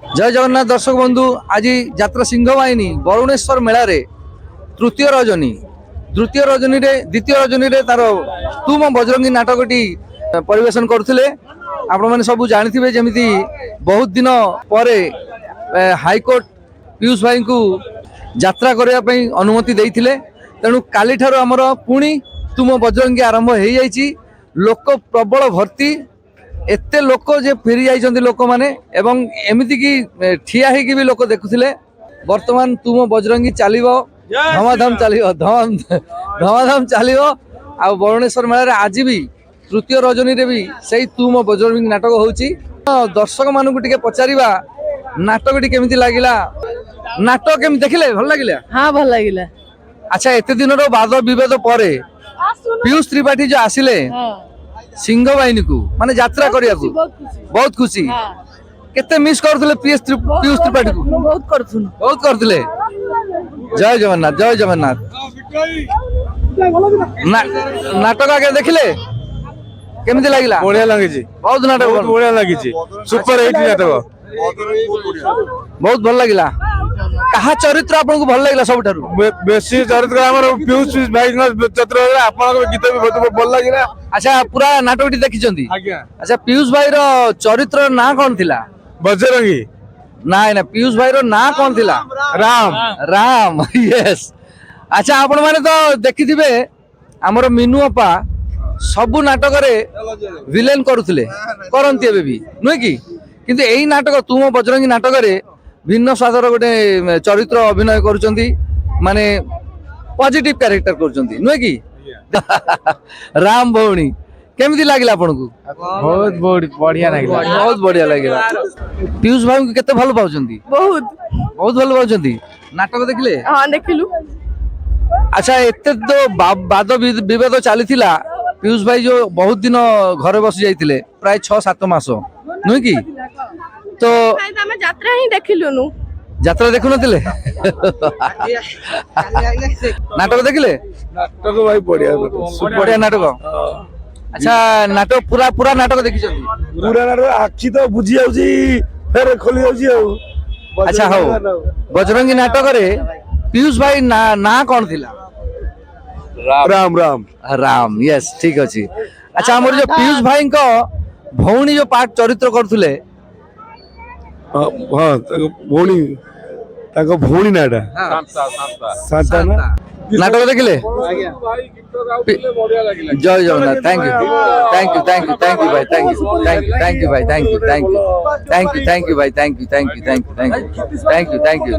जय जगन्नाथ दर्शक बंधु आज यात्रा सिंह बाहिनी बरुणेश्वर मेला रे तृतीय रजनी द्वितीय रजनी रे तार तुम बजरंगी नाटकटी परिवेशन करथिले। आपण माने सब जानिथिबे जेमिति बहुत दिन परे हाईकोर्ट पीयूष भाई को यात्रा करबा पई अनुमति देइथिले। तेणु काली ठारो हमर पुणी तुम बजरंगी आरंभ हो जाइछि। लोक प्रबल भर्ती एते लोक जे फेरी जाइछन्ति लोक माने एवं एमिति की ठिया हे की भी लोक देखुथिले। वर्तमान तुम बजरंगी चलिबो धमाधम चलिबो धमाधम चलिबो। आ बरुणेश्वर मेला रे आज भी तृतीय रजनी रे भी सही तुम बजरंगी नाटक होउछि। दर्शक मानकु टिके पचारिबा नाटकटी केमिति लागिला, नाटक केमिति देखिले भल लागिला? हां भल लागिला। अच्छा एते दिन रो वाद विवाद परे पीयूष त्रिपाठी जो आसिले सिंह बाहिनी को माने यात्रा करिया को बहुत खुशी केते मिस करथले पीयूष त्रिपाठी को बहुत करथले। जय जगन्नाथ जय जगन्नाथ। नाटक आगे देखिले केमिति लागिला? बढ़िया लागिछि, बहुत नाटक बहुत बढ़िया लागिछि, सुपर हिट नाटक बहुत भल लागिला। कहा चरित्र आपन को भल लागिला सबठारु? बेसी चरित्र हमर पीयूष भाई चरित्र आपन गीत भी बहुत भल लागिला। अच्छा पूरा नाटकटी देखिचंती? आज्ञा। अच्छा पीयूष भाई रो चरित्र ना कोन थिला? बजरंगी ना ना पीयूष भाई रो ना कोन थिला? राम राम यस। अच्छा आपण माने तो देखिथिबे हमर मीनू अपा सबु नाटक रे विलेन करूथिले करंती एबे भी नुहे की, किंतु एई नाटक तुम बजरंगी नाटक रे भिन्न स्वादर गोटे चरित्र अभिनय करुचंती, माने पॉजिटिव कैरेक्टर करुचंती नुहे की। राम भौणी केमिति लागिला आपनको? बहुत बढ़िया लागिला, बहुत बढ़िया लागिला। पीयूष भाई को केते भल पाउचंती? बहुत बहुत भल पाउचंती। नाटक देखले? हां देखिलु। अच्छा एते तो वाद विवाद चलीथिला। पीयूष भाई जो बहुत दिन घरे बस जाइथिले प्राय 6-7 मास नुहे की, तो हम यात्रा ही देखिलु नु। यात्रा देखु नथिले? नाटक देखिले? नाटक भाई बढ़िया बढ़िया नाटक। अच्छा नाटक पूरा नाटक देखिछथि? पूरा नाटक आखि तो बुझी जाउची फेर खोली जाउची आ। अच्छा हो बजरंगी नाटक रे पीयूष भाई ना कौन थिला? राम राम राम यस ठीक अछि। अच्छा हमर जो पीयूष भाई को भौणी जो पार्ट चरित्र करथुले हां भौणी नाटा शांता ना नाटक देखिले? जय Jagannath. Thank you thank you thank you thank you भाई thank you thank you thank you भाई thank you thank you thank you thank you भाई thank you thank you thank you thank you thank you thank you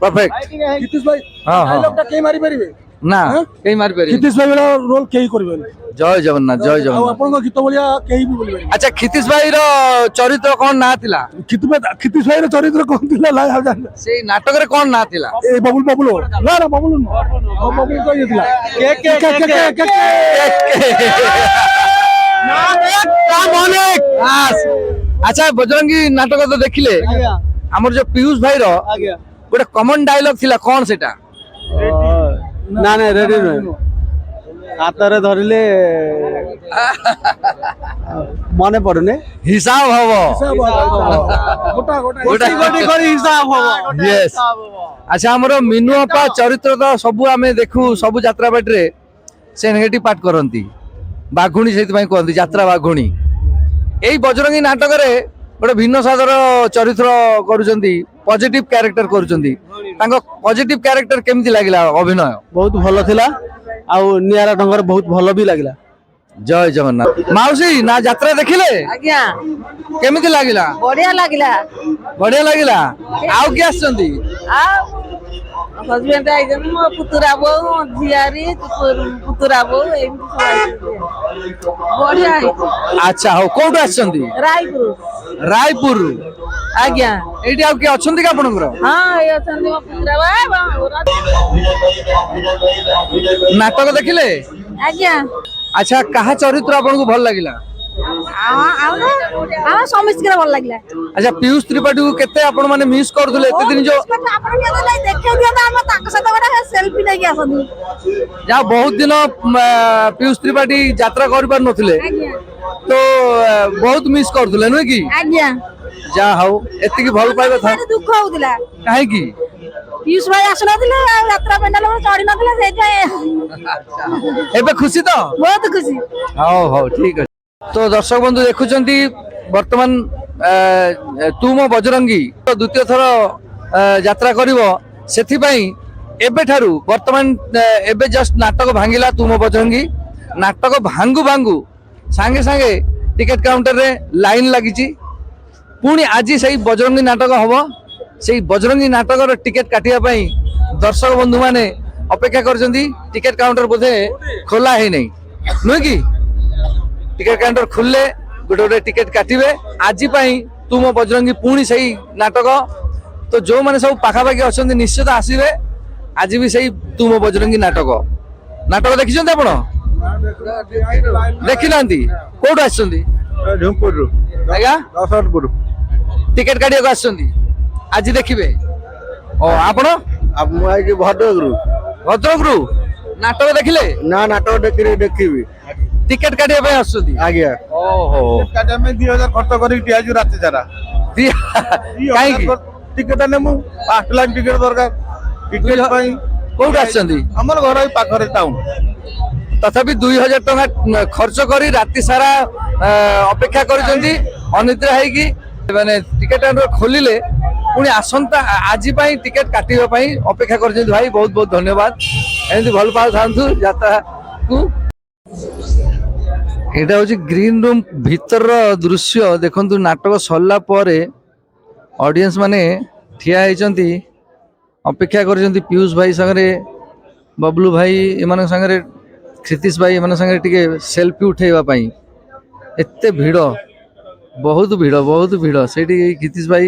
perfect. कितिश भाई हां हां dialogue के मारी परिबे ना कई मार पेरी कितिश भाई वाला रोल केही करबे। जय जगन्नाथ जय आ जगन्नाथ। आपन गीत बोलिया केही भी बोलबे। अच्छा खितीश भाई रो चरित्र कौन ना थिला? कितिश भाई रो चरित्र कोन थिला ला जान से नाटक रे कौन ना थिला? ए बबुल ना ना बबुल तो ये थिला के अच्छा बजरंगी नाटक तो देखिले हमर जो पीयूष भाई रो गोटे कॉमन डायलॉग थिला कौन सेटा? ना ना रेडी न हातरे धरिले मने पड़ने हिसाब हबो गोटा गोटा करी हिसाब हो। यस। अच्छा हमर मीनू अपा चरित्र तो सब आमे देखू सब यात्रा बाटरे से नेगेटिव पार्ट करंती बाघुणी सेति भाई कहंती यात्रा बाघुणी। एई बजरंगी नाटक रे गोटे भिन्न सादर चरित्र करूचंती पॉजिटिव कैरेक्टर करूचंती। तांको पॉजिटिव कैरेक्टर केमिति लागिला अभिनय? बहुत भलो थिला आ नियारा ढंगर बहुत भलो भी लागिला। जय जगन्नाथ। माउसी ना यात्रा देखिले? आज्ञा केमिति लागिला? बढ़िया लागिला। बढ़िया लागिला। आउ के आछंती? आ हस्बैंड आइजन मो पुतुरा बो झियारी पुतुरा बो बढ़िया है। अच्छा हो कोड आछंती? रायपुर। रायपुर आज्ञा एठी आउ के अछंती का आपनकर? हां ए अछंती मो पुतुरा बा। नाटक देखिले? आज्ञा अच्छा कहा चरित्र आपनको भल लागिला? आ समिस्कर भल लागला। अच्छा पीयूष त्रिपाठी को केते आपण माने मिस करथुले एते दिन जो आपण के देखै दिया त हम ताक साथ बडा सेल्फी नै आसनु जा बहुत दिन पीयूष त्रिपाठी यात्रा कर पार नथिले तो बहुत मिस करथुले न कि? आज्ञा ଯାହା ହଉ ଏତିକି ଭଲ ପାଇବା ଥାଏ ଦୁଃଖ ହଉଥିଲା କାହିଁକି ପିୟୁଷ ଭାଇ ଆସୁନଥିଲେ ଆଉ ଯାତ୍ରା ପେଣ୍ଡାଲ ଚଢି ନଥିଲା ସେଇଥିପାଇଁ ଏବେ ଖୁସି ତ ବହୁତ ଖୁସି। ହଉ ହଉ ଠିକ ଅଛି ତ ଦର୍ଶକ ବନ୍ଧୁ ଦେଖୁଛନ୍ତି ବର୍ତ୍ତମାନ ତୁ ମୋ ବଜରଙ୍ଗୀ ଦ୍ୱିତୀୟ ଥର ଯାତ୍ରା କରିବ ସେଥିପାଇଁ ଏବେଠାରୁ ବର୍ତ୍ତମାନ ଏବେ ଜଷ୍ଟ ନାଟକ ଭାଙ୍ଗିଲା ତୁ ମୋ ବଜରଙ୍ଗୀ ନାଟକ ଭାଙ୍ଗୁ ଭାଙ୍ଗୁ ସାଙ୍ଗେ ସାଙ୍ଗେ ଟିକେଟ କାଉଣ୍ଟରରେ ଲାଇନ ଲାଗିଛି ପୁଣି ଆଜି ସେଇ ବଜରଙ୍ଗୀ ନାଟକ ହବ ସେଇ ବଜରଙ୍ଗୀ ନାଟକର ଟିକେଟ କାଟିବା ପାଇଁ ଦର୍ଶକ ବନ୍ଧୁ ମାନେ ଅପେକ୍ଷା କରିଛନ୍ତି ଟିକେଟ କାଉଣ୍ଟର ବୋଧେ ଖୋଲା ହେଇନାହିଁ ନୁହେଁ କି ଟିକେଟ କାଉଣ୍ଟର ଖୋଲିଲେ ଗୋଟେ ଗୋଟେ ଟିକେଟ କାଟିବେ ଆଜି ପାଇଁ ତୁ ମୋ ବଜରଙ୍ଗୀ ପୁଣି ସେଇ ନାଟକ ତ ଯୋଉମାନେ ସବୁ ପାଖାପାଖି ଅଛନ୍ତି ନିଶ୍ଚିତ ଆସିବେ ଆଜି ବି ସେଇ ତୁ ମୋ ବଜରଙ୍ଗୀ ନାଟକ ନାଟକ ଦେଖିଛନ୍ତି ଆପଣ ଦେଖିନାହାନ୍ତି କୋଉଠୁ ଆସିଛନ୍ତି ଝୁମ୍ପୁରରୁ ଆଜ୍ଞା ଦଶରଥପୁର ଟିକେଟ କାଟିବାକୁ ଆସିଛନ୍ତି ଆଜି ଦେଖିବେ ଓ ଆପଣ ମୁଁ ଆଇଛି ଭଦ୍ରକରୁ ଭଦ୍ରକରୁ ନାଟକ ଦେଖିଲେ ନା ନାଟକ ଦେଖିବି ଟିକେଟ କାଟିବା ପାଇଁ ଆସୁଛନ୍ତି ଆଜ୍ଞା ଓହୋ କାଟିବା ପାଇଁ 2000 ଖର୍ଚ୍ଚ କରିକି ଠିଆ ହେଇଛୁ ରାତି ସାରା କାହିଁକି ଟିକେଟ ନେମୁ 5 ଲାખ ଟିକେଟ ଦରକାର ଟିକେଟ ପାଇଁ କୋଉଠୁ ଆସିଛନ୍ତି ଆମର ଘର ଏଇ ପାଖରେ ଟାଉନ ତଥାପି 2000 ଟଙ୍କା ଖର୍ଚ୍ଚ କରି ରାତି ସାରା ଅପେକ୍ଷା କରିଛନ୍ତି ଅନିଦ୍ରା ହେଇକି ମାନେ ଟିକେଟ କାଉଣ୍ଟର ଖୋଲିଲେ ପୁଣି ଆସନ୍ତା ଆଜି ପାଇଁ ଟିକେଟ କାଟିବା ପାଇଁ ଅପେକ୍ଷା କରିଛନ୍ତି ଭାଇ ବହୁତ ବହୁତ ଧନ୍ୟବାଦ ଏମିତି ଭଲ ପାଉଥାନ୍ତୁ ଯାତ୍ରାକୁ ଏଇଟା ହଉଛି ଗ୍ରୀନ ରୁମ୍ ଭିତରର ଦୃଶ୍ୟ ଦେଖନ୍ତୁ ନାଟକ ସରିଲା ପରେ ଅଡିଏନ୍ସ ମାନେ ଠିଆ ହେଇଛନ୍ତି ଅପେକ୍ଷା କରିଛନ୍ତି ପିୟୁଷ ଭାଇ ସାଙ୍ଗରେ ବବଲୁ ଭାଇ ଏମାନଙ୍କ ସାଙ୍ଗରେ କ୍ଷିତିଶ ଭାଇ ଏମାନଙ୍କ ସାଙ୍ଗରେ ଟିକେ ସେଲ୍ଫି ଉଠେଇବା ପାଇଁ ଏତେ ଭିଡ଼ ବହୁତ ଭିଡ଼ ସେଇଠି କ୍ଷିତିଶ ଭାଇ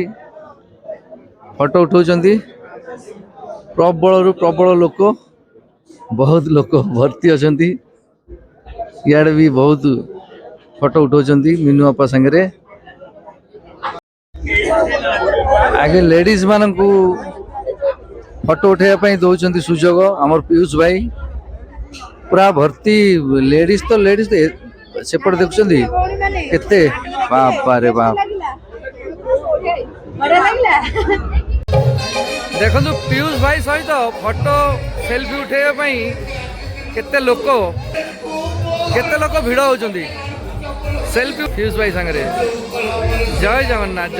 ଫଟୋ ଉଠାଉଛନ୍ତି ପ୍ରବଳରୁ ପ୍ରବଳ ଲୋକ ବହୁତ ଲୋକ ଭର୍ତ୍ତି ଅଛନ୍ତି ଇଆଡ଼େ ବି ବହୁତ ଫଟୋ ଉଠାଉଛନ୍ତି ମିନୁ ବାପା ସାଙ୍ଗରେ ଆଗେ ଲେଡିଜ ମାନଙ୍କୁ ଫଟୋ ଉଠାଇବା ପାଇଁ ଦଉଛନ୍ତି ସୁଯୋଗ ଆମର ପିୟୁଷ ଭାଇ ପୁରା ଭର୍ତ୍ତି ଲେଡିଜ ତ ସେପଟେ ଦେଖୁଛନ୍ତି କେତେ ବାପରେ ବାପ ଦେଖନ୍ତୁ ପିୟୁଷ ଭାଇ ସହିତ ଫଟୋ ସେଲ୍ଫି ଉଠାଇବା ପାଇଁ କେତେ ଲୋକ ଭିଡ଼ ହଉଛନ୍ତି ସେଲ୍ଫି ପିୟୁଷ ଭାଇ ସାଙ୍ଗରେ ଜୟ ଜଗନ୍ନାଥ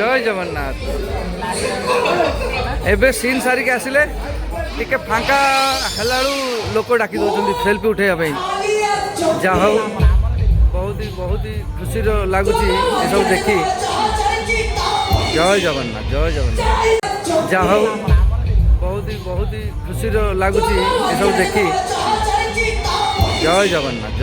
ଏବେ ସିନ୍ ସାରିକି ଆସିଲେ ଟିକେ ଫାଙ୍କା ହେଲା ବେଳୁ ଲୋକ ଡାକି ଦଉଛନ୍ତି ସେଲ୍ଫି ଉଠାଇବା ପାଇଁ ଯାହା ହଉ ବହୁତ ଖୁସିର ଲାଗୁଛି ଏସବୁ ଦେଖି ଜୟ ଜଗନ୍ନାଥ ଯାହା ହଉ ବହୁତ ଖୁସିର ଲାଗୁଛି ଏସବୁ ଦେଖି ଜୟ ଜଗନ୍ନାଥ